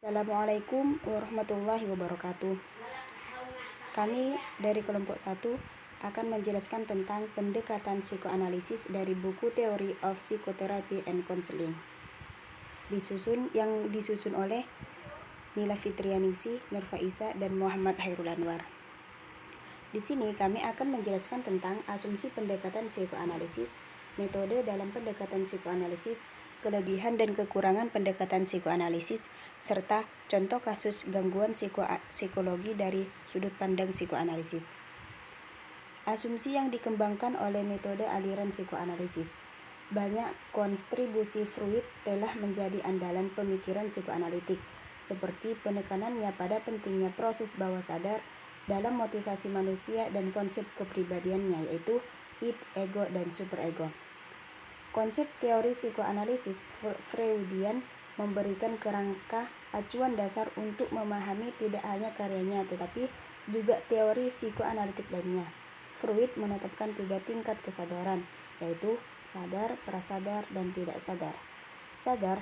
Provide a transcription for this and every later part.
Assalamualaikum warahmatullahi wabarakatuh. Kami dari kelompok 1 akan menjelaskan tentang pendekatan psikoanalisis dari buku Theory of Psychotherapy and Counseling. Yang disusun oleh Nila Fitrianingsih, Nur Faiza, dan Muhammad Hairul Anwar. Di sini kami akan menjelaskan tentang asumsi pendekatan psikoanalisis, metode dalam pendekatan psikoanalisis, kelebihan dan kekurangan pendekatan psikoanalisis, serta contoh kasus gangguan psikologi dari sudut pandang psikoanalisis. Asumsi yang dikembangkan oleh metode aliran psikoanalisis. Banyak kontribusi Freud telah menjadi andalan pemikiran psikoanalitik, seperti penekanannya pada pentingnya proses bawah sadar dalam motivasi manusia dan konsep kepribadiannya, yaitu id, ego, dan superego. Konsep teori psikoanalisis Freudian memberikan kerangka acuan dasar untuk memahami tidak hanya karyanya tetapi juga teori psikoanalitik lainnya. Freud menetapkan 3 tingkat kesadaran, yaitu sadar, prasadar, dan tidak sadar. Sadar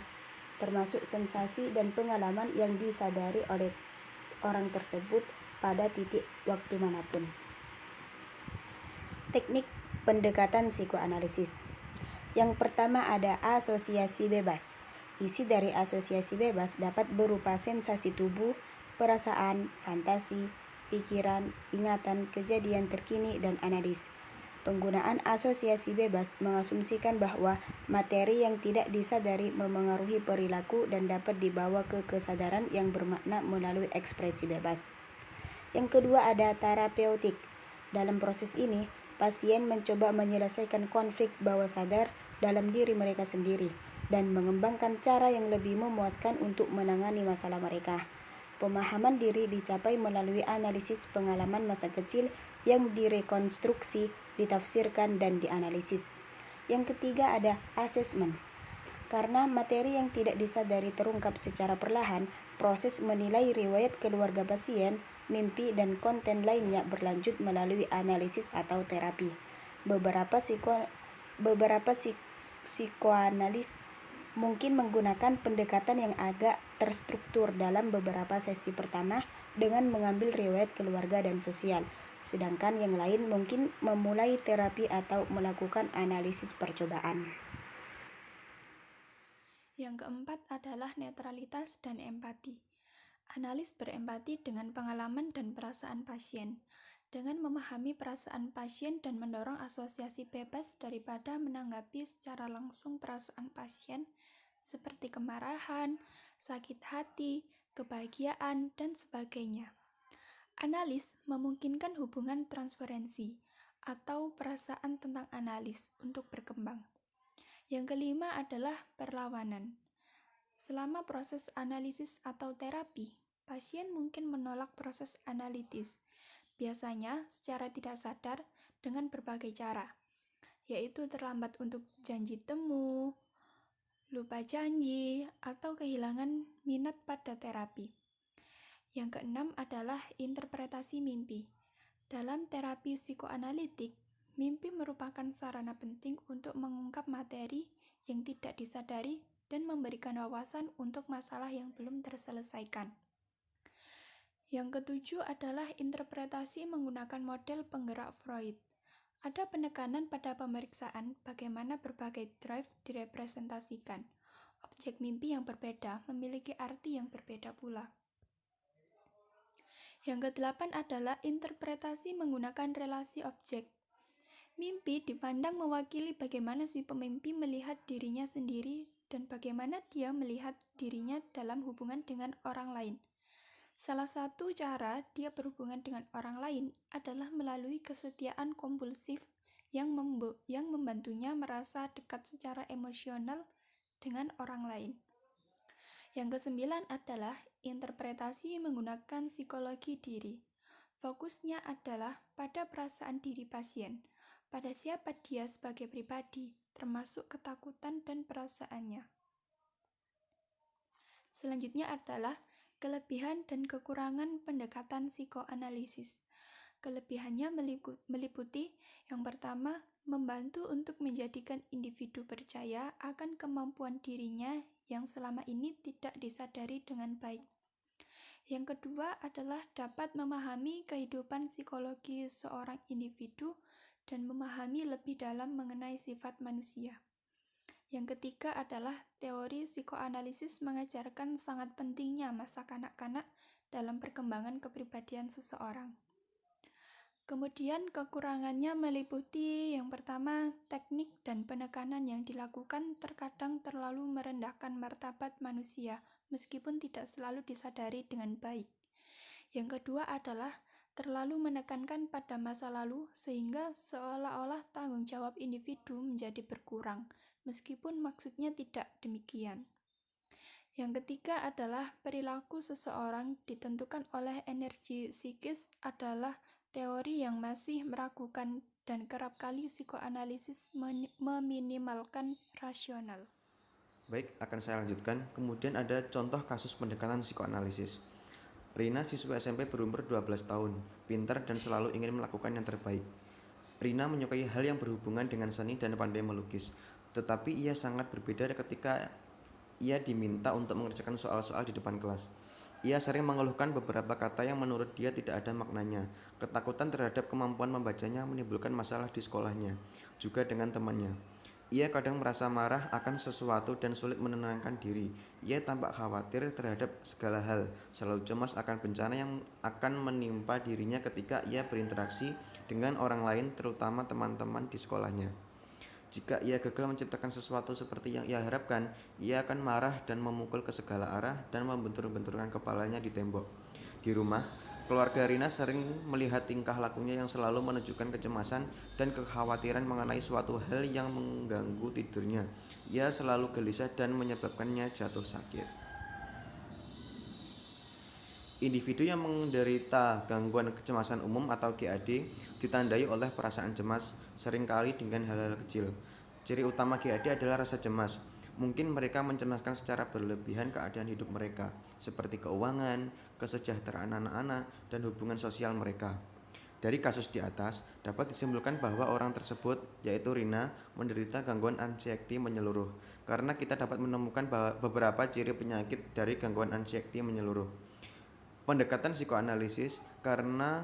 termasuk sensasi dan pengalaman yang disadari oleh orang tersebut pada titik waktu manapun. Teknik pendekatan psikoanalisis. Yang pertama ada asosiasi bebas. Isi dari asosiasi bebas dapat berupa sensasi tubuh, perasaan, fantasi, pikiran, ingatan, kejadian terkini, dan analis. Penggunaan asosiasi bebas mengasumsikan bahwa materi yang tidak disadari memengaruhi perilaku dan dapat dibawa ke kesadaran yang bermakna melalui ekspresi bebas. Yang kedua ada terapeutik. Dalam proses ini, pasien mencoba menyelesaikan konflik bawah sadar dalam diri mereka sendiri dan mengembangkan cara yang lebih memuaskan untuk menangani masalah mereka. Pemahaman diri dicapai melalui analisis pengalaman masa kecil yang direkonstruksi, ditafsirkan, dan dianalisis. Yang ketiga ada asesmen. Karena materi yang tidak disadari terungkap secara perlahan, proses menilai riwayat keluarga pasien, mimpi, dan konten lainnya berlanjut melalui analisis atau terapi. Beberapa psikoanalis mungkin menggunakan pendekatan yang agak terstruktur dalam beberapa sesi pertama dengan mengambil riwayat keluarga dan sosial, sedangkan yang lain mungkin memulai terapi atau melakukan analisis percobaan. Yang keempat adalah netralitas dan empati. Analis berempati dengan pengalaman dan perasaan pasien, dengan memahami perasaan pasien dan mendorong asosiasi bebas daripada menanggapi secara langsung perasaan pasien seperti kemarahan, sakit hati, kebahagiaan, dan sebagainya. Analis memungkinkan hubungan transferensi atau perasaan tentang analis untuk berkembang. Yang kelima adalah perlawanan. Selama proses analisis atau terapi, pasien mungkin menolak proses analitis, biasanya secara tidak sadar dengan berbagai cara, yaitu terlambat untuk janji temu, lupa janji, atau kehilangan minat pada terapi. Yang keenam adalah interpretasi mimpi. Dalam terapi psikoanalitik, mimpi merupakan sarana penting untuk mengungkap materi yang tidak disadari dan memberikan wawasan untuk masalah yang belum terselesaikan. Yang ketujuh adalah interpretasi menggunakan model penggerak Freud. Ada penekanan pada pemeriksaan bagaimana berbagai drive direpresentasikan. Objek mimpi yang berbeda memiliki arti yang berbeda pula. Yang kedelapan adalah interpretasi menggunakan relasi objek. Mimpi dipandang mewakili bagaimana si pemimpi melihat dirinya sendiri dan bagaimana dia melihat dirinya dalam hubungan dengan orang lain. Salah satu cara dia berhubungan dengan orang lain adalah melalui kesetiaan kompulsif yang membantunya merasa dekat secara emosional dengan orang lain. Yang kesembilan adalah interpretasi menggunakan psikologi diri. Fokusnya adalah pada perasaan diri pasien, pada siapa dia sebagai pribadi, termasuk ketakutan dan perasaannya. Selanjutnya adalah kelebihan dan kekurangan pendekatan psikoanalisis. Kelebihannya meliputi yang pertama, membantu untuk menjadikan individu percaya akan kemampuan dirinya yang selama ini tidak disadari dengan baik. Yang kedua adalah dapat memahami kehidupan psikologi seorang individu dan memahami lebih dalam mengenai sifat manusia. Yang ketiga adalah teori psikoanalisis mengajarkan sangat pentingnya masa kanak-kanak dalam perkembangan kepribadian seseorang. Kemudian kekurangannya meliputi yang pertama, teknik dan penekanan yang dilakukan terkadang terlalu merendahkan martabat manusia, meskipun tidak selalu disadari dengan baik. Yang kedua adalah terlalu menekankan pada masa lalu sehingga seolah-olah tanggung jawab individu menjadi berkurang, meskipun maksudnya tidak demikian. Yang ketiga adalah perilaku seseorang ditentukan oleh energi psikis adalah teori yang masih meragukan dan kerap kali psikoanalisis meminimalkan rasional. Baik, akan saya lanjutkan. Kemudian ada contoh kasus pendekatan psikoanalisis. Rina, siswa SMP berumur 12 tahun, pintar dan selalu ingin melakukan yang terbaik. Rina menyukai hal yang berhubungan dengan seni dan pandai melukis, tetapi ia sangat berbeda ketika ia diminta untuk mengerjakan soal-soal di depan kelas. Ia sering mengeluhkan beberapa kata yang menurut dia tidak ada maknanya. Ketakutan terhadap kemampuan membacanya menimbulkan masalah di sekolahnya, juga dengan temannya. Ia kadang merasa marah akan sesuatu dan sulit menenangkan diri. Ia tampak khawatir terhadap segala hal, selalu cemas akan bencana yang akan menimpa dirinya ketika ia berinteraksi dengan orang lain, terutama teman-teman di sekolahnya. Jika ia gagal menciptakan sesuatu seperti yang ia harapkan, ia akan marah dan memukul ke segala arah dan membentur-benturkan kepalanya di tembok. Di rumah, keluarga Rina sering melihat tingkah lakunya yang selalu menunjukkan kecemasan dan kekhawatiran mengenai suatu hal yang mengganggu tidurnya. Ia selalu gelisah dan menyebabkannya jatuh sakit. Individu yang menderita gangguan kecemasan umum atau GAD ditandai oleh perasaan cemas, seringkali dengan hal-hal kecil. Ciri utama GAD adalah rasa cemas. Mungkin mereka mencemaskan secara berlebihan keadaan hidup mereka, seperti keuangan, kesejahteraan anak-anak, dan hubungan sosial mereka. Dari kasus di atas, dapat disimpulkan bahwa orang tersebut, yaitu Rina, menderita gangguan anxiety menyeluruh, karena kita dapat menemukan beberapa ciri penyakit dari gangguan anxiety menyeluruh. Pendekatan psikoanalisis karena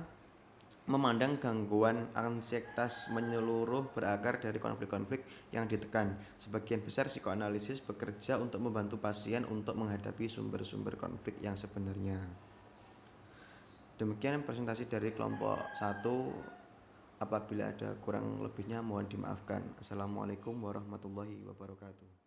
memandang gangguan ansietas menyeluruh berakar dari konflik-konflik yang ditekan. Sebagian besar psikoanalisis bekerja untuk membantu pasien untuk menghadapi sumber-sumber konflik yang sebenarnya. Demikian presentasi dari kelompok 1. Apabila ada kurang lebihnya mohon dimaafkan. Assalamualaikum warahmatullahi wabarakatuh.